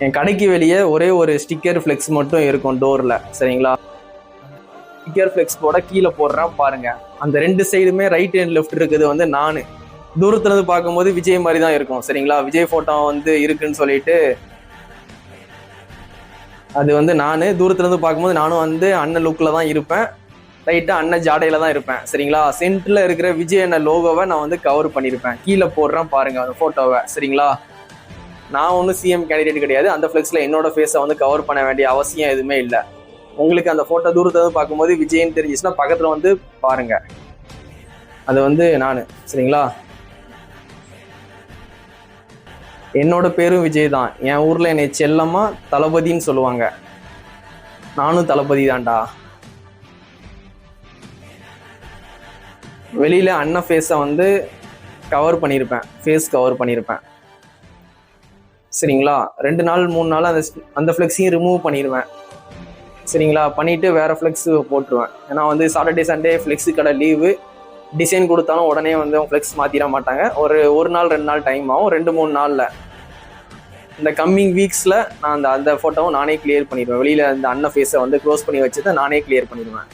என் கடைக்கு வெளியே ஒரே ஒரு ஸ்டிக்கர் ஃப்ளெக்ஸ் மட்டும் இருக்கும் டோரில், சரிங்களா? ஸ்டிக்கர் ஃப்ளெக்ஸ் போட கீழே போடுறேன் பாருங்க. அந்த 2 சைடுமே ரைட் அண்ட் லெஃப்ட் இருக்குது வந்து நான் தூரத்துல இருந்து பார்க்கும்போது விஜய் மாதிரி தான் இருக்கும், சரிங்களா? விஜய் போட்டோ வந்து இருக்குன்னு சொல்லிட்டு அது வந்து நான் தூரத்துல இருந்து பார்க்கும்போது நானும் வந்து அண்ணன் லுக்ல தான் இருப்பேன், ரைட்டா அண்ணன் ஜாடையில தான் இருப்பேன், சரிங்களா? சென்டர்ல இருக்கிற விஜய் அண்ணன் லோகோவை நான் வந்து கவர் பண்ணியிருப்பேன். கீழே போடுறேன் பாருங்க அந்த போட்டோவை, சரிங்களா? நான் ஒன்றும் சிஎம் கேண்டிடேட் கிடையாது. அந்த ஃப்ளெக்ஸ்ல என்னோட ஃபேஸை வந்து கவர் பண்ண வேண்டிய அவசியம் எதுவுமே இல்லை. உங்களுக்கு அந்த போட்டோ தூரத்துல பார்க்கும்போது விஜய்ன்னு தெரிஞ்சிச்சுன்னா பக்கத்துல வந்து பாருங்க, அது வந்து நான், சரிங்களா? என்னோட பேரும் விஜய் தான். என் ஊர்ல என்னை செல்லமா தளபதின்னு சொல்லுவாங்க. நானும் தளபதி தான்டா. வெளியில அண்ணன் ஃபேஸை வந்து கவர் பண்ணியிருப்பேன், ஃபேஸ் கவர் பண்ணியிருப்பேன், சரிங்களா? 2 நாள் 3 நாள் அந்த ஃப்ளெக்ஸையும் ரிமூவ் பண்ணிடுவேன், சரிங்களா? பண்ணிட்டு வேற ஃப்ளெக்ஸ் போட்டுருவேன். ஏன்னா வந்து சாட்டர்டே சண்டே ஃப்ளெக்ஸு கடை லீவு. டிசைன் கொடுத்தாலும் உடனே வந்து ஃப்ளெக்ஸ் மாற்றிட மாட்டாங்க. ஒரு நாள் 2 நாள் டைம் ஆகும். 2-3 நாளில் இந்த கம்மிங் வீக்ஸில் நான் அந்த ஃபோட்டோவும் நானே கிளியர் பண்ணிடுவேன். வெளியில் அந்த அண்ணன் ஃபேஸை வந்து க்ளோஸ் பண்ணி வச்சதை நானே கிளியர் பண்ணிடுவேன்.